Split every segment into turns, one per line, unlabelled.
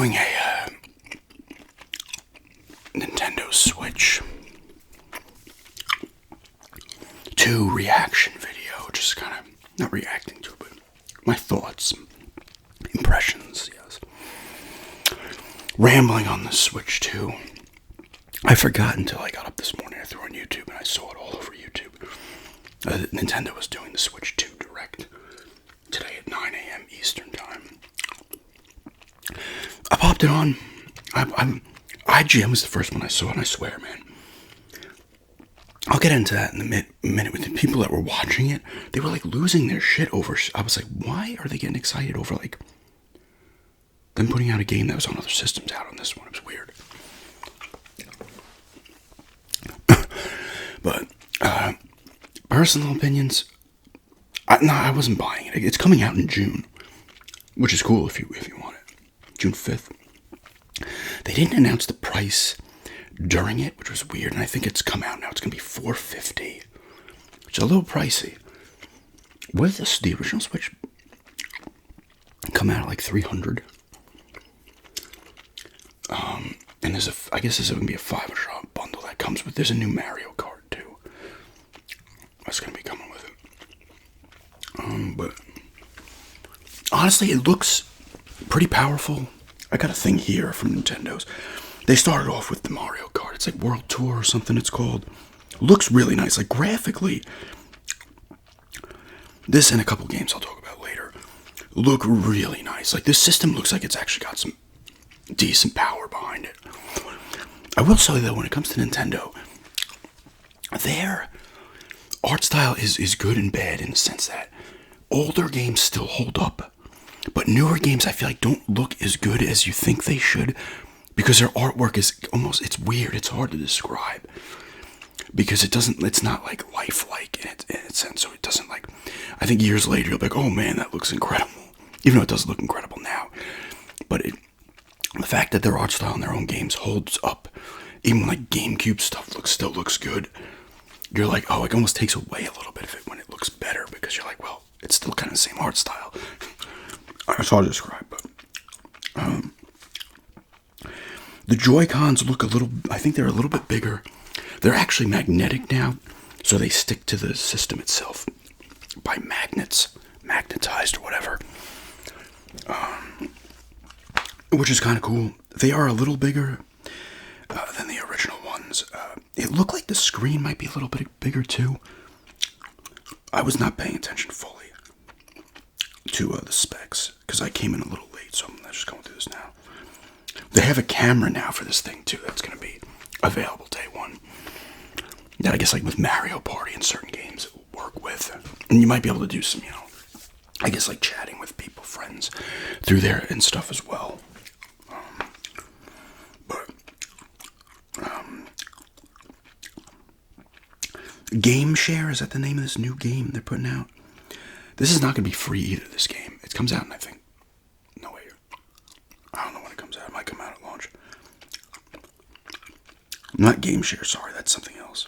doing a Nintendo Switch 2 reaction video, just kind of, not reacting to it, but my thoughts, impressions, yes. Rambling on the Switch 2. I forgot until I got up this morning. I threw on YouTube and I saw it all over YouTube. Nintendo was doing the Switch 2 Direct today at 9 a.m. Eastern Time. I popped it on. IGN was the first one I saw, and I swear, man. I'll get into that in a minute with the people that were watching it. They were like losing their shit over. I was like, why are they getting excited over like them putting out a game that was on other systems out on this one? It was weird. But personal opinions, I wasn't buying it. It's coming out in June, which is cool if you want it. June 5th. They didn't announce the price during it, which was weird, and I think it's come out now. It's going to be $450, which is a little pricey. Was this the original Switch come out at like $300? And I guess this is going to be a $500 bundle that comes with. There's a new Mario Kart too. That's going to be coming with it. But honestly, it looks pretty powerful. I got a thing here from Nintendo's. They started off with the Mario Kart. It's like World Tour or something it's called. Looks really nice. Like graphically, this and a couple games I'll talk about later look really nice. Like this system looks like it's actually got some decent power behind it. I will say though, when it comes to Nintendo, their art style is good and bad in the sense that older games still hold up, but newer games I feel like don't look as good as you think they should, because their artwork is almost, it's weird, it's hard to describe, because it's not like lifelike in its sense, so it doesn't like, I think years later you'll be like, oh man, that looks incredible, even though it does look incredible now, but the fact that their art style in their own games holds up, even when like GameCube stuff still looks good, you're like, oh, it almost takes away a little bit of it when it looks better, because you're like, well, it's still kind of the same art style. It's hard to describe, but the Joy-Cons look I think they're a little bit bigger. They're actually magnetic now, so they stick to the system itself by magnets, magnetized or whatever, which is kind of cool. They are a little bigger than the original ones. It looked like the screen might be a little bit bigger too. I was not paying attention fully to the specs because I came in a little late, so I'm just going through this now. They have a camera now for this thing too that's going to be available day one. That I guess like with Mario Party and certain games it will work with, and you might be able to do some, I guess like chatting with people, friends, through there and stuff as well. Game Share, is that the name of this new game they're putting out? This is not going to be free either, this game. It comes out in, I think, no way, I don't know when it comes out. It might come out at launch. Not Game Share, sorry, that's something else.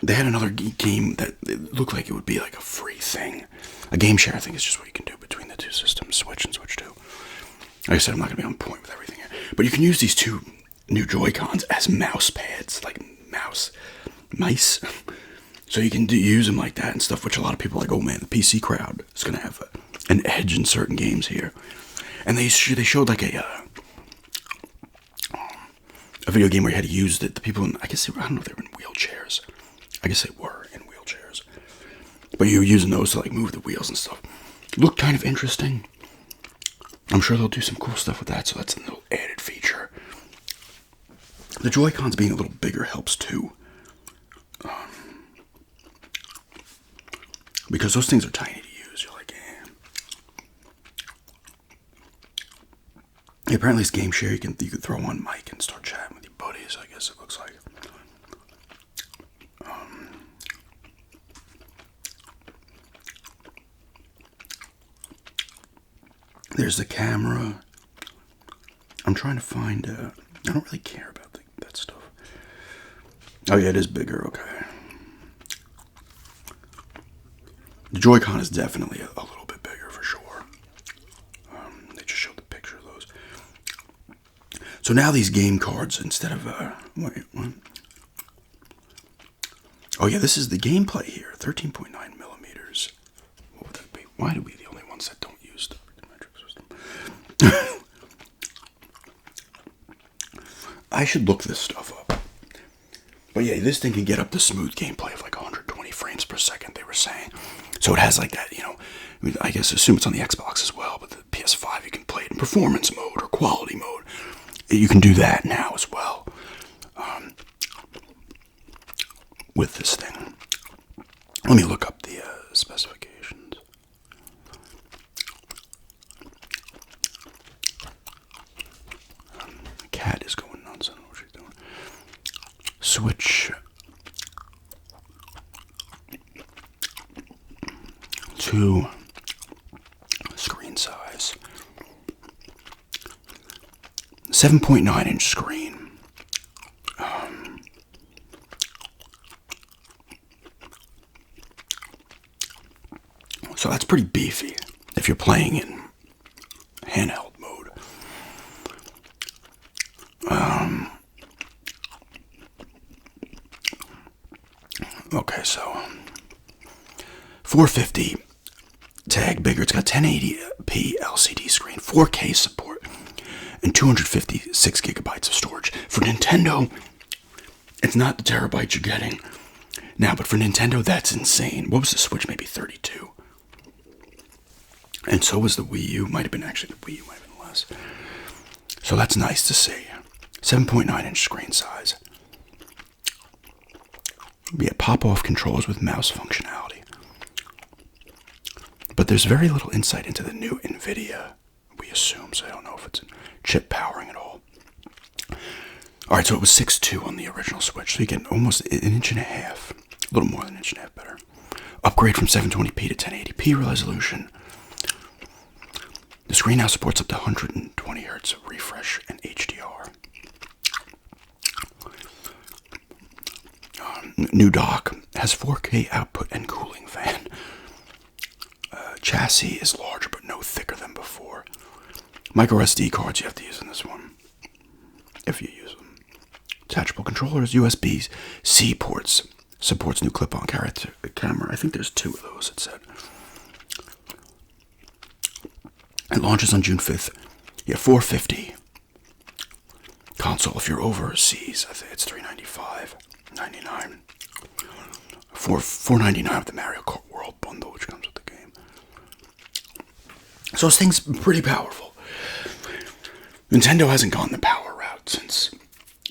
They had another game that it looked like it would be like a free thing. A Game Share, I think, is just what you can do between the two systems, Switch and Switch 2. Like I said, I'm not going to be on point with everything here. But you can use these two new Joy-Cons as mouse pads, like mice. So you can use them like that and stuff, which a lot of people are like, oh man, the PC crowd is going to have an edge in certain games here. And they showed like a video game where you had to use the people in, I don't know if they were in wheelchairs. I guess they were in wheelchairs. But you were using those to like move the wheels and stuff. Looked kind of interesting. I'm sure they'll do some cool stuff with that, so that's a little added feature. The Joy-Cons being a little bigger helps too. Because those things are tiny to use. You're like, Apparently it's Game Share. You can throw on mic and start chatting with your buddies, I guess it looks like. There's the camera. I'm trying to find, I don't really care about that stuff. Oh yeah, it is bigger, okay. The Joy-Con is definitely a little So now these game cards, instead of, wait, what? Oh yeah, this is the gameplay here, 13.9 millimeters. What would that be? Why do we the only ones that don't use the metric system? I should look this stuff up. But yeah, this thing can get up to smooth gameplay of like 120 frames per second, they were saying. So it has like that, I guess assume it's on the Xbox as well, but the PS5 you can play it in performance mode or quality mode. You can do that now as well with this thing. Let me look up the specifications. The cat is going nuts. I don't know what she's doing. Switch to screen size. 7.9 inch screen. So that's pretty beefy if you're playing in handheld mode. Okay, so 450 tag bigger. It's got 1080p LCD screen, 4K support, and 256 gigabytes of storage. For Nintendo, it's not the terabytes you're getting now, but for Nintendo, that's insane. What was the Switch? Maybe 32. And so was the Wii U. Might have been actually the Wii U, might have been less. So that's nice to see. 7.9 inch screen size. Yeah, pop-off controls with mouse functionality. But there's very little insight into the new NVIDIA, we assume, so I don't know if it's chip powering at all. Alright, so it was 6.2 on the original Switch, so you get almost an inch and a half. A little more than an inch and a half better. Upgrade from 720p to 1080p resolution. The screen now supports up to 120 Hz refresh and HDR. New dock has 4K output and cooling fan. Chassis is larger but no thicker than before. Micro SD cards you have to use in this one, if you use them. Detachable controllers, USB-C ports. Supports new clip-on camera. I think there's 2 of those, it said. It launches on June 5th. Yeah, 450. Console, if you're overseas, I think it's $395.99. $499 with the Mario Kart World bundle, which comes with the game. So this thing's pretty powerful. Nintendo hasn't gone the power route since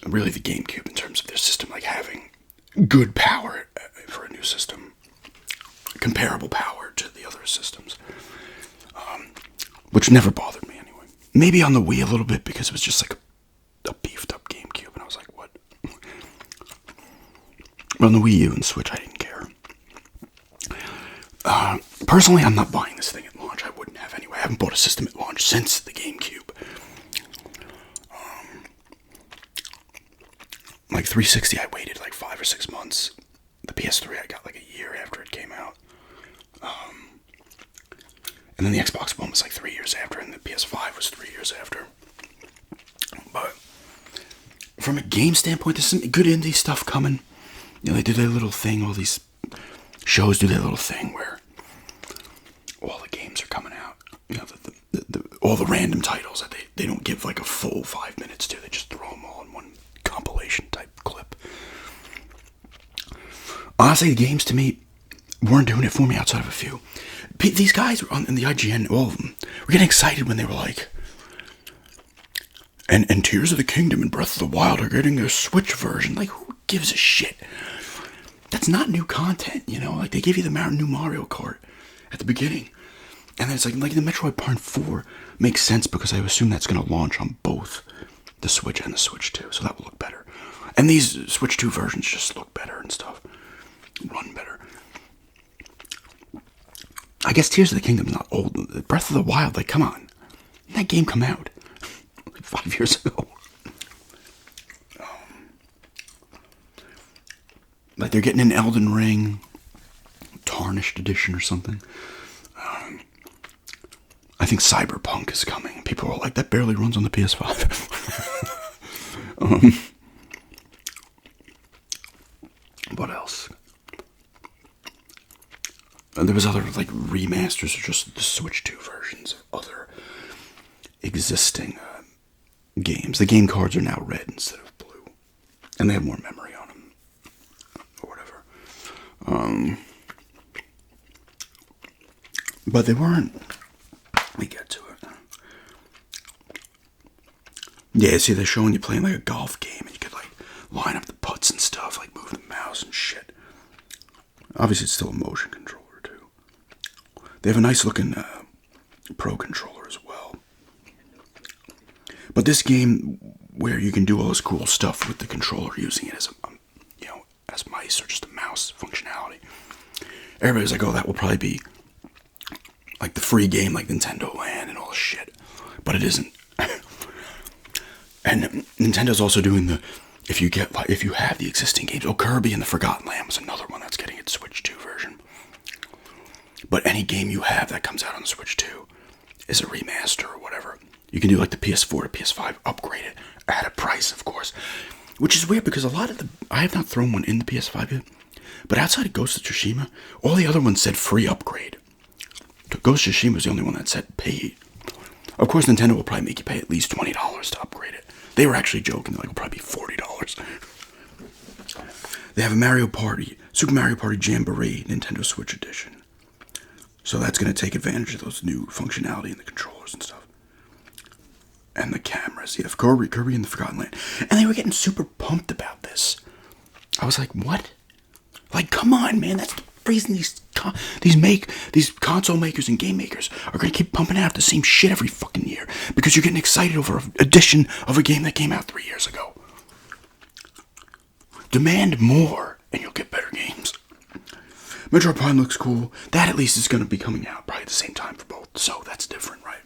really the GameCube in terms of their system, like having good power for a new system, comparable power to the other systems, which never bothered me anyway. Maybe on the Wii a little bit because it was just like a beefed up GameCube, and I was like, what? But on the Wii U and Switch, I didn't care. Personally, I'm not buying this thing at launch. I wouldn't have anyway. I haven't bought a system at launch since the GameCube. Like 360, I waited like 5 or 6 months. The PS3, I got like a year after it came out. And then the Xbox One was like 3 years after, and the PS5 was 3 years after. But from a game standpoint, there's some good indie stuff coming. They do their little thing. All these shows do their little thing where all the games are coming out. All the random titles that they don't give like a full 5 minutes to. They just throw them all in one compilation type clip. Honestly, the games to me weren't doing it for me outside of a few. These guys were in the IGN, all of them, were getting excited when they were like, and Tears of the Kingdom and Breath of the Wild are getting their Switch version. Like, who gives a shit? That's not new content, Like, they give you the new Mario Kart at the beginning. And then it's like the Metroid Prime 4 makes sense because I assume that's going to launch on both the Switch and the Switch 2, so that will look better. And these Switch 2 versions just look better and stuff. Run better. I guess Tears of the Kingdom's not old. Breath of the Wild, like, come on. Didn't that game come out? Like 5 years ago. Like, they're getting an Elden Ring Tarnished Edition or something. I think Cyberpunk is coming. People are like, that barely runs on the PS5. What else? There was other like remasters or just the Switch 2 versions of other existing games. The game cards are now red instead of blue, and they have more memory on them, or whatever. But they weren't. Let me get to it. Yeah, see, they're showing you playing like a golf game, and you could like line up the putts and stuff, like move the mouse and shit. Obviously, it's still a motion controller too. They have a nice looking Pro controller as well. But this game, where you can do all this cool stuff with the controller, using it as as mice or just a mouse functionality, everybody's like, "Oh, that will probably be like the free game, like Nintendo Land and all this shit," but it isn't. And Nintendo's also doing if you have the existing games. Oh, Kirby and the Forgotten Land was another one that's getting its Switch 2 version. But any game you have that comes out on the Switch 2 is a remaster or whatever. You can do like the PS4 to PS5, upgrade it at a price, of course. Which is weird because I have not thrown one in the PS5 yet, but outside of Ghost of Tsushima, all the other ones said free upgrade. Ghost of Tsushima was the only one that said pay. Of course, Nintendo will probably make you pay at least $20 to upgrade it. They were actually joking, like, it'll probably be $40. They have a Super Mario Party Jamboree Nintendo Switch Edition. So that's going to take advantage of those new functionality in the controllers and stuff. And the cameras. Yeah, Kirby and the Forgotten Land. And they were getting super pumped about this. I was like, what? Like, come on, man. That's the reason these console makers and game makers are going to keep pumping out the same shit every fucking year. Because you're getting excited over an edition of a game that came out 3 years ago. Demand more, and you'll get better games. Metroid Prime looks cool. That at least is going to be coming out probably at the same time for both. So that's different, right?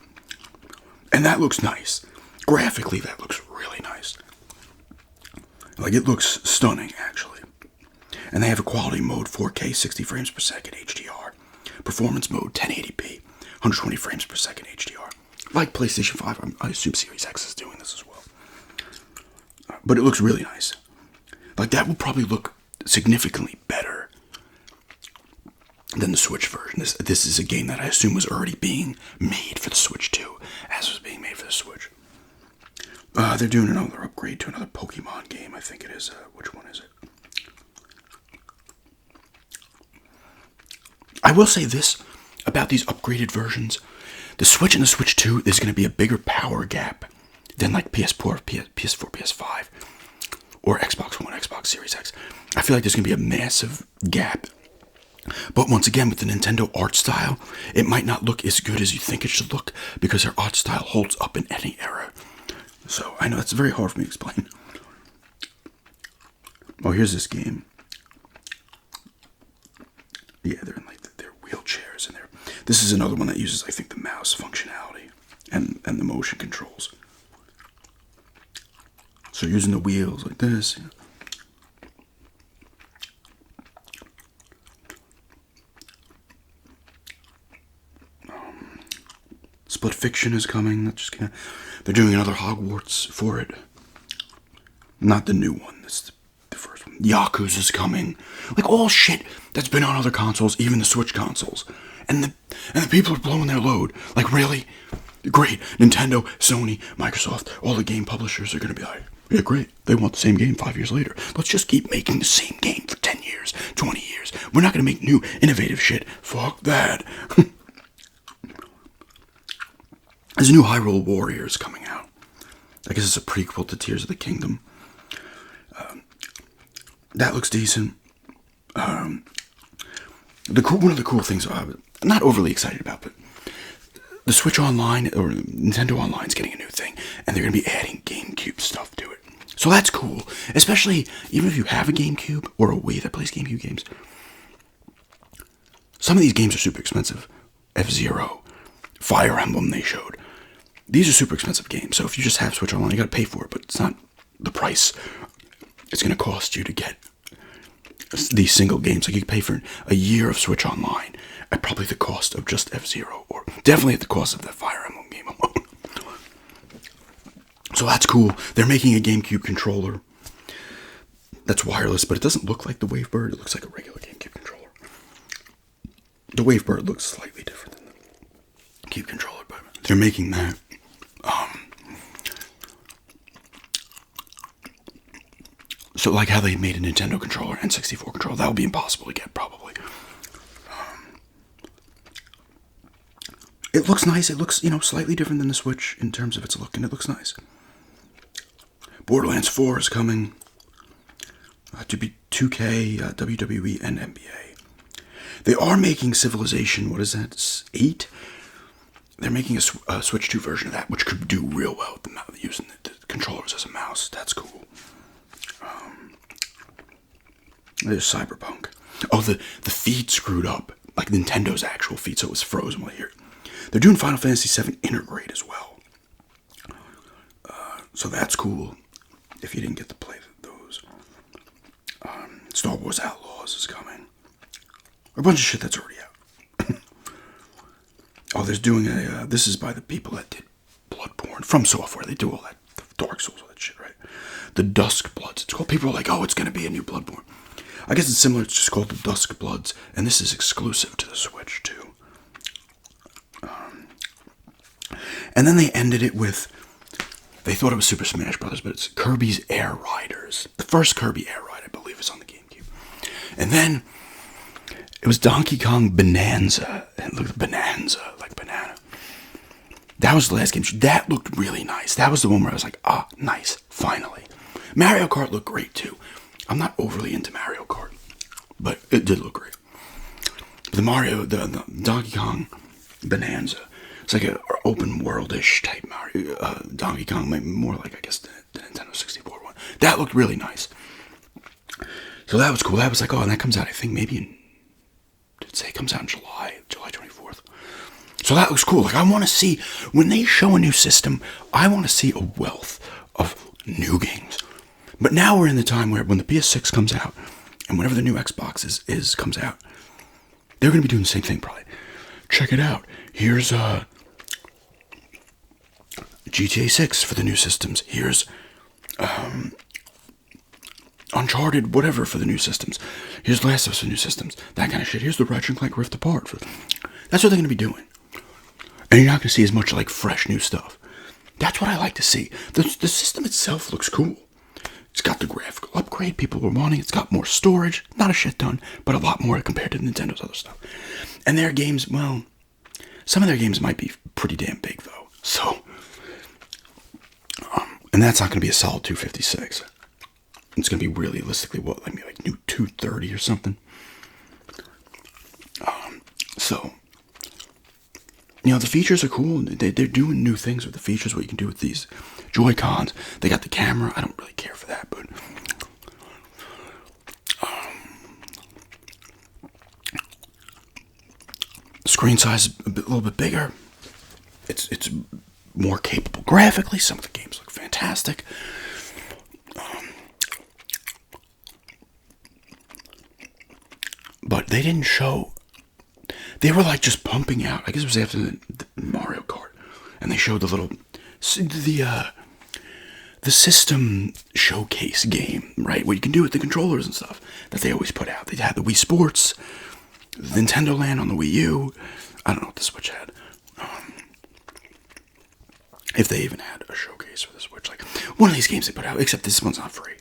And that looks nice. Graphically, that looks really nice. Like, it looks stunning, actually. And they have a quality mode, 4K, 60 frames per second, HDR. Performance mode, 1080p, 120 frames per second, HDR. Like PlayStation 5, I assume Series X is doing this as well. But it looks really nice. Like, that will probably look significantly better than the Switch version. This is a game that I assume was already being made for the Switch 2, as was being made for the Switch. They're doing another upgrade to another Pokemon game, I think it is. Which one is it? I will say this about these upgraded versions. The Switch and the Switch 2, there's going to be a bigger power gap than like PS4, PS5, or Xbox One, Xbox Series X. I feel like there's going to be a massive gap. But once again, with the Nintendo art style, it might not look as good as you think it should look because their art style holds up in any era. So, I know it's very hard for me to explain. Oh, here's this game. Yeah, they're in like their wheelchairs, and this is another one that uses, I think, the mouse functionality and the motion controls. So using the wheels like this. Split Fiction is coming. They're doing another Hogwarts for it. Not the new one. That's the first one. Yakuza is coming. Like, all shit that's been on other consoles, even the Switch consoles. And the people are blowing their load. Like, really? Great. Nintendo, Sony, Microsoft, all the game publishers are going to be like, yeah, great. They want the same game 5 years later. Let's just keep making the same game for 10 years, 20 years. We're not going to make new, innovative shit. Fuck that. There's a new Hyrule Warriors coming out. I guess it's a prequel to Tears of the Kingdom. That looks decent. One of the cool things I'm not overly excited about, but the Switch Online, or Nintendo Online, is getting a new thing, and they're going to be adding GameCube stuff to it. So that's cool. Especially, even if you have a GameCube, or a Wii that plays GameCube games. Some of these games are super expensive. F-Zero, Fire Emblem they showed. These are super expensive games, so if you just have Switch Online, you gotta pay for it, but it's not the price it's gonna cost you to get these single games. Like, you can pay for a year of Switch Online at probably the cost of just F-Zero, or definitely at the cost of that Fire Emblem game alone. So So that's cool. They're making a GameCube controller that's wireless, but it doesn't look like the Wavebird. It looks like a regular GameCube controller. The Wavebird looks slightly different than the GameCube controller, but they're making that. So like how they made a Nintendo controller and 64 controller, that would be impossible to get probably. It looks nice. It looks, slightly different than the Switch in terms of its look, and it looks nice. Borderlands 4 is coming. To be 2K, WWE, and NBA. They are making Civilization, what is that, 8? They're making a Switch 2 version of that, which could do real well with using the controllers as a mouse. That's cool. There's Cyberpunk. Oh, the feed screwed up. Like Nintendo's actual feed, so it was frozen while here. They're doing Final Fantasy VII Intergrade as well. So that's cool. If you didn't get to play those. Star Wars Outlaws is coming. A bunch of shit that's already out. Oh, there's doing this is by the people that did Bloodborne. From Software. They do all that. Dark Souls, all that shit, right? The Dusk Bloods. It's called. People are like, oh, it's going to be a new Bloodborne. I guess it's similar. It's just called the Dusk Bloods. And this is exclusive to the Switch, too. And then they ended it with, they thought it was Super Smash Brothers, but it's Kirby's Air Riders. The first Kirby Air Ride, I believe, is on the GameCube. And then it was Donkey Kong Bonanza. And look, Bonanza, like banana. That was the last game. That looked really nice. That was the one where I was like, nice, finally. Mario Kart looked great, too. I'm not overly into Mario Kart, but it did look great. The Donkey Kong Bonanza. It's like an open world-ish type Mario, Donkey Kong, more like, I guess, the Nintendo 64 one. That looked really nice. So that was cool. That was like, and that comes out, I think, maybe did it say it comes out in July 24th. So that looks cool. Like, I want to see, when they show a new system, I want to see a wealth of new games. But now we're in the time where when the PS6 comes out, and whenever the new Xbox comes out, they're going to be doing the same thing, probably. Check it out. Here's GTA 6 for the new systems. Here's Uncharted whatever for the new systems. Here's Last of Us for new systems. That kind of shit. Here's the Ratchet & Clank Rift Apart. That's what they're going to be doing. And you're not going to see as much like fresh new stuff. That's what I like to see. The system itself looks cool. It's got the graphical upgrade people were wanting. It's got more storage. Not a shit ton, but a lot more compared to Nintendo's other stuff. And their games, well, some of their games might be pretty damn big, though. So, and that's not going to be a solid 256. It's going to be realistically, maybe like new 230 or something. So, the features are cool. They're doing new things with the features, what you can do with these Joy-Cons. They got the camera. I don't really care for that, but screen size is a little bit bigger. It's more capable graphically. Some of the games look fantastic. But they didn't show. They were like just pumping out. I guess it was after the Mario Kart, and they showed the system showcase game, right? What you can do with the controllers and stuff that they always put out. They had the Wii Sports, Nintendo Land on the Wii U. I don't know what the Switch had. If they even had a showcase for the Switch, like one of these games they put out. Except this one's not free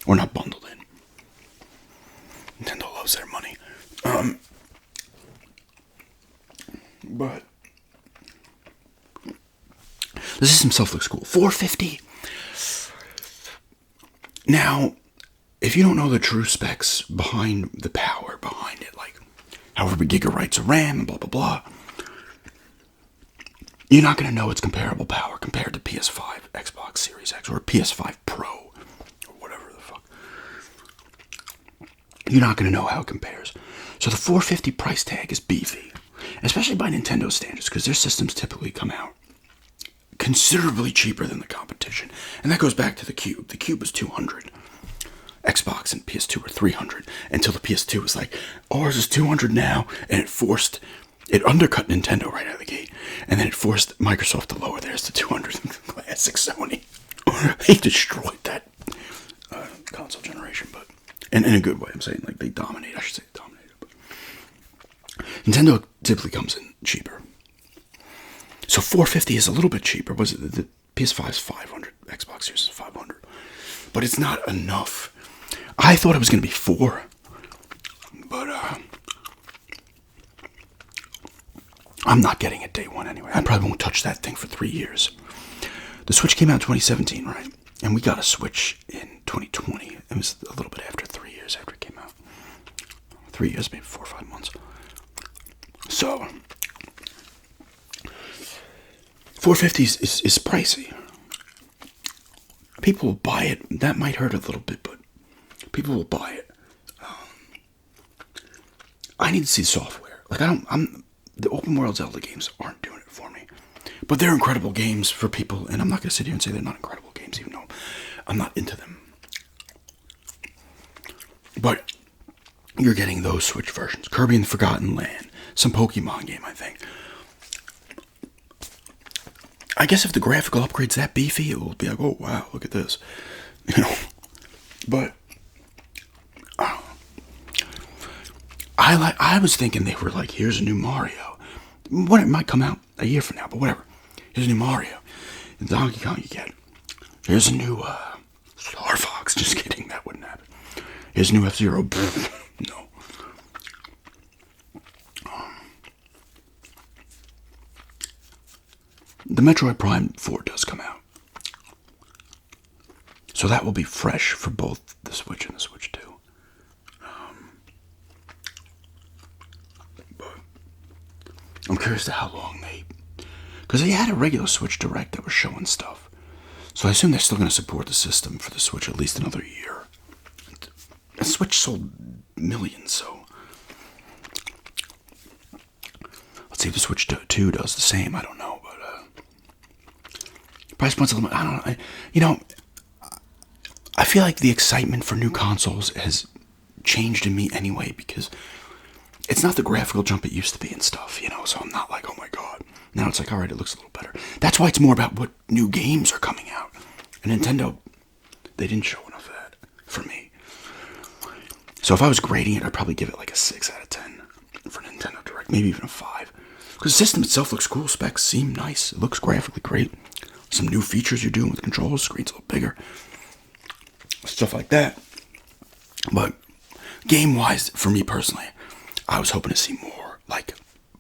or not bundled in. Nintendo loves their money. But the system itself looks cool. $450. Now, if you don't know the true specs behind the power behind it, like however many gigabytes of RAM and blah blah blah, you're not going to know its comparable power compared to PS5, Xbox Series X, or PS5 Pro, or whatever the fuck. You're not going to know how it compares. So the $450 price tag is beefy, especially by Nintendo standards, because their systems typically come out considerably cheaper than the competition. And that goes back to the Cube. The Cube was $200. Xbox and PS2 were $300 until the PS2 was like, ours is $200 now, and it undercut Nintendo right out of the gate, and then it forced Microsoft to lower theirs to $200. Classic Sony. they destroyed that console generation, but in a good way. I'm saying like they dominate. I should say dominated. But Nintendo typically comes in cheaper. So 450 is a little bit cheaper. Was it the PS5 is 500, Xbox Series is 500, but it's not enough. I thought it was going to be 4, but I'm not getting it day one anyway. I probably won't touch that thing for 3 years. The Switch came out in 2017, right? And we got a Switch in 2020. It was a little bit after 3 years after it came out. 3 years, maybe 4 or 5 months. So 450 is pricey. People will buy it. That might hurt a little bit, but people will buy it. I need to see software. Like the open world Zelda games aren't doing it for me. But they're incredible games for people, and I'm not going to sit here and say they're not incredible games, even though I'm not into them. But you're getting those Switch versions. Kirby and the Forgotten Land. Some Pokemon game, I think. I guess if the graphical upgrade's that beefy, it will be like, oh, wow, look at this. You know? But I was thinking they were like, here's a new Mario. What, it might come out a year from now, but whatever. Here's a new Mario. And Donkey Kong you get. Here's a new Star Fox. Just kidding, that wouldn't happen. Here's a new F-Zero. No. The Metroid Prime 4 does come out. So that will be fresh for both the Switch and the Switch 2. But I'm curious to how long they... Because they had a regular Switch Direct that was showing stuff. So I assume they're still going to support the system for the Switch at least another year. The Switch sold millions, so... Let's see if the Switch 2 does the same. I don't know, but... price points a little bit... I don't know. I feel like the excitement for new consoles has changed in me anyway, because it's not the graphical jump it used to be and stuff, you know, so I'm not like, oh my god. Now it's like, alright, it looks a little better. That's why it's more about what new games are coming out. And Nintendo, they didn't show enough of that for me. So if I was grading it, I'd probably give it like a 6 out of 10 for Nintendo Direct, maybe even a 5. Because the system itself looks cool, specs seem nice, it looks graphically great. Some new features you're doing with the controls, screen's a little bigger. Stuff like that. But game-wise, for me personally, I was hoping to see more, like,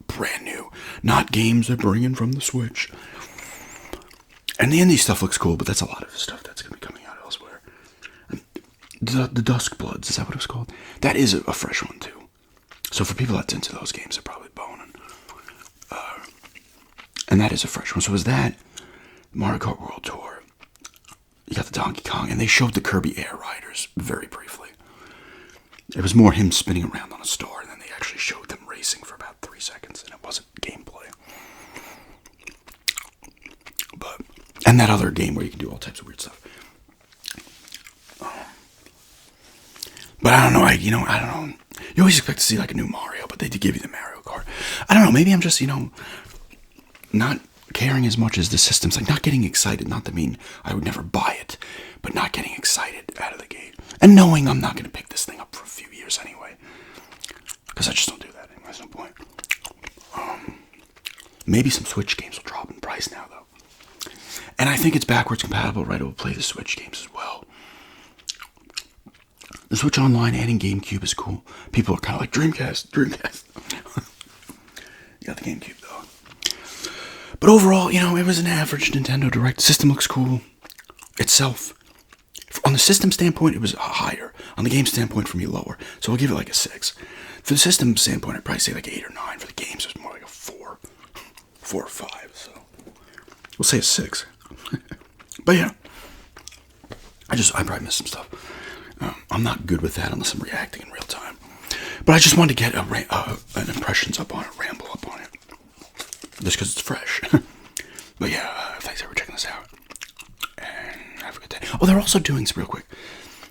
brand new. Not games they're bringing from the Switch. And the indie stuff looks cool, but that's a lot of stuff that's going to be coming out elsewhere. The Dusk Bloods, is that what it was called? That is a fresh one, too. So for people that's into those games, they're probably boning. And that is a fresh one. So is that Mario Kart World Tour? You got the Donkey Kong, and they showed the Kirby Air Riders very briefly. It was more him spinning around on a star, and then they actually showed them racing for about 3 seconds, and it wasn't gameplay. And that other game where you can do all types of weird stuff. But I don't know, I don't know. You always expect to see like a new Mario, but they did give you the Mario Kart. I don't know, maybe I'm just, not caring as much as the systems, like not getting excited. Not to mean I would never buy it, but not getting excited out of the gate. And knowing I'm not going to pick this thing up for a few years anyway. Because I just don't do that anyway, there's no point. Maybe some Switch games will drop in price now, though. And I think it's backwards compatible, right? It will play the Switch games as well. The Switch Online adding GameCube is cool. People are kind of like, Dreamcast. You got the GameCube, though. But overall, it was an average Nintendo Direct. The system looks cool itself. On the system standpoint, it was higher. On the game standpoint, for me, lower. So I'll give it like a 6. For the system standpoint, I'd probably say like 8 or 9. For the games, it was more like a 4. 4 or 5, so we'll say a 6. But yeah, I probably missed some stuff. I'm not good with that unless I'm reacting in real time. But I just wanted to get an impressions up on it, ramble up on it. Just because it's fresh. But yeah, thanks for checking this out. And have a good day. Oh, they're also doing some real quick.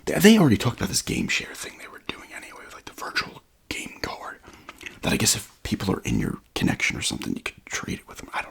They already talked about this game share thing they were doing anyway, with like the virtual game card. That I guess if people are in your connection or something, you could trade it with them. I don't know.